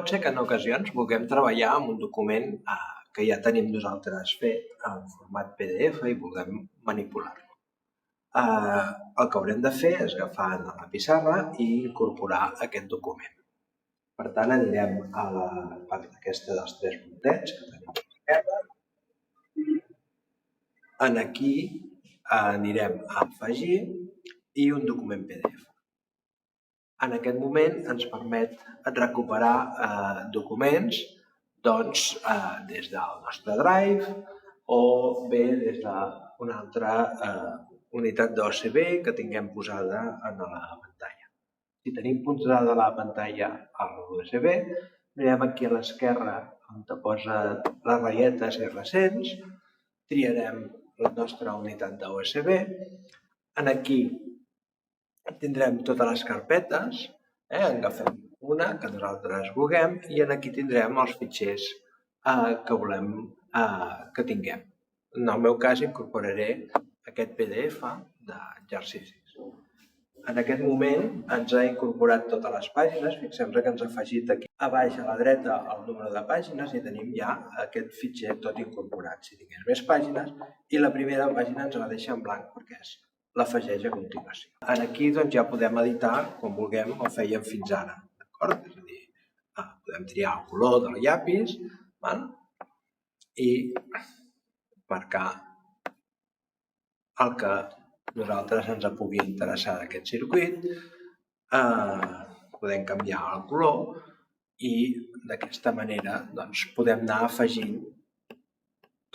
Pot ser que en ocasions vulguem treballar amb un document que ja tenim nosaltres fet en format PDF i vulguem manipular-lo. El que haurem de fer és agafar la pissarra i incorporar aquest document. Per tant, anirem a la part aquesta dels tres puntets que tenim a l'esquerra. Aquí anirem a afegir i un document PDF. En aquest moment ens permet recuperar documents des del nostre Drive o bé des d'una altra unitat d'OSB que tinguem posada a la pantalla. Si tenim posada la pantalla a l'USB, anirem aquí a l'esquerra on posa les ratlletes i recents, triarem la nostra unitat d'USB. Aquí tindrem totes les carpetes, agafem una que nosaltres vulguem i aquí tindrem els fitxers que volem que tinguem. En el meu cas incorporaré aquest PDF d'exercicis. En aquest moment ens ha incorporat totes les pàgines, fixem-nos que ens ha afegit aquí a baix a la dreta el número de pàgines i tenim ja aquest fitxer tot incorporat. Si tingués més pàgines i la primera pàgina ens la deixa en blanc perquè l'afegeix a continuació. Aquí ja podem editar com vulguem o fèiem fins ara. És a dir, podem triar el color del llapis i marcar el que nosaltres ens pugui interessar d'aquest circuit. Podem canviar el color i d'aquesta manera podem anar afegint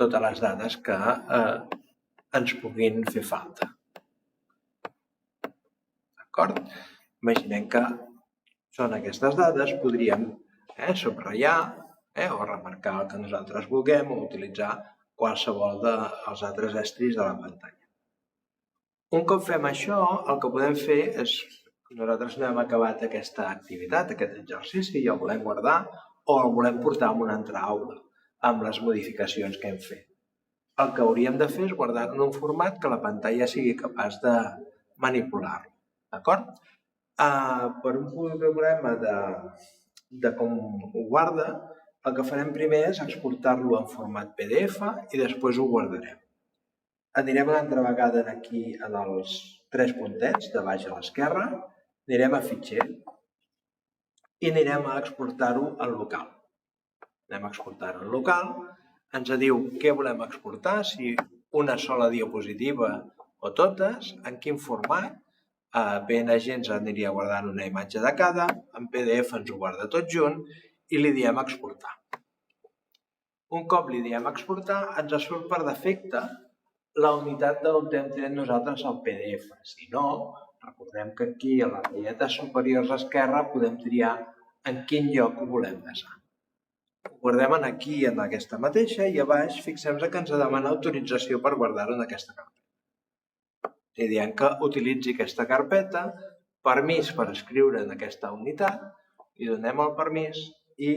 totes les dades que ens puguin fer falta. Imaginem que són aquestes dades, podríem subratllar o remarcar el que nosaltres vulguem o utilitzar qualsevol dels altres estris de la pantalla. Un cop fem això, el que podem fer és, nosaltres no hem acabat aquesta activitat, aquest exercici, i el volem guardar o el volem portar a una altra aula amb les modificacions que hem fet. El que hauríem de fer és guardar-lo en un format que la pantalla sigui capaç de manipular-lo. D'acord? Per un problema de com ho guarda, el que farem primer és exportar-lo en format PDF i després ho guardarem. Anirem una altra vegada aquí en els tres puntets de baix a l'esquerra, anirem a fitxer i anirem a exportar-ho en local. Anem a exportar-ho en local, ens diu què volem exportar, si una sola diapositiva o totes, en quin format. PNG ens aniria guardant una imatge de cada, en PDF ens ho guarda tot junt i li diem exportar. Un cop li diem exportar, ens surt per defecte la unitat d'on hem tret nosaltres el PDF. Si no, recordem que aquí a les ratlletes superiors a l'esquerra podem triar en quin lloc ho volem desar. Ho guardem aquí, en aquesta mateixa, i a baix fixem-nos que ens demana autorització per guardar-ho en aquesta carpeta. Li diem que utilitzi aquesta carpeta, permís per escriure en aquesta unitat, li donem el permís i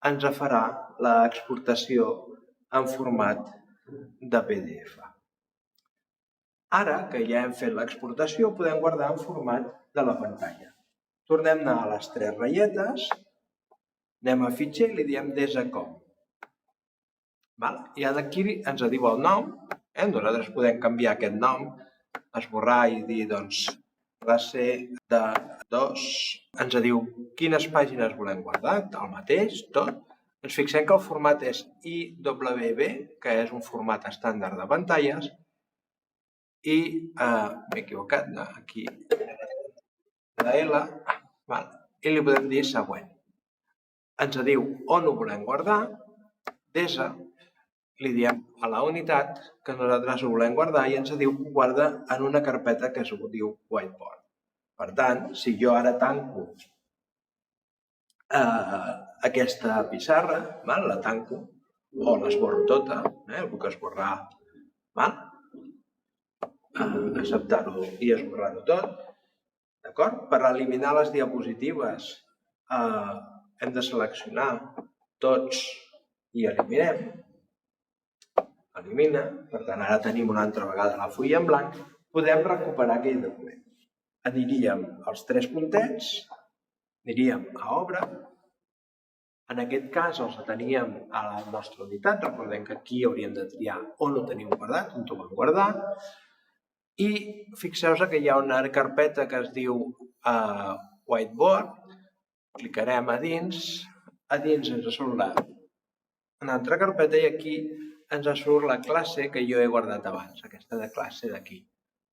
ens farà l'exportació en format de PDF. Ara que ja hem fet l'exportació, podem guardar en format de la pantalla. Tornem a anar a les tres ratlletes, anem a fitxer i li diem des a com. I aquí ens diu el nom, nosaltres podem canviar aquest nom, esborrar i dir, classe de 2. Ens diu quines pàgines volem guardar, el mateix, tot. Ens fixem que el format és IWB, que és un format estàndard de pantalles, i m'he equivocat, aquí, la L, i li podem dir següent. Ens diu on ho volem guardar, des a, li diem a la unitat que nosaltres ho volem guardar i ens diu que ho guarda en una carpeta que es diu whiteboard. Per tant, si jo ara tanco aquesta pissarra, la tanco o l'esborro tota, el puc esborrar, acceptar-ho i esborrar-ho tot. Per eliminar les diapositives hem de seleccionar tots i eliminem. Elimina, per tant ara tenim una altra vegada la fulla en blanc, podem recuperar aquell document. Aniríem als tres puntets, aniríem a obra En aquest cas els teníem a la nostra unitat, recordem que aquí hauríem de triar on ho tenim guardat, on ho vam guardar, i fixeu-vos que hi ha una carpeta que es diu Whiteboard, clicarem a dins ens surt una altra carpeta i aquí ens surt la classe que jo he guardat abans, aquesta de classe d'aquí.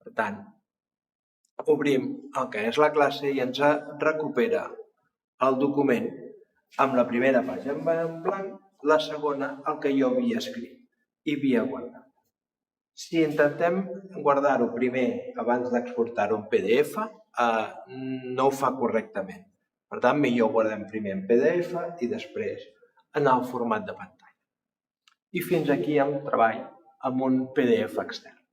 Per tant, obrim el que és la classe i ens recupera el document amb la primera pàgina en blanc, la segona el que jo havia escrit i havia guardat. Si intentem guardar-ho primer abans d'exportar-ho en PDF, no ho fa correctament. Per tant, millor guardem primer en PDF i després en el format de pantalla. I fins aquí el treball amb un PDF extern.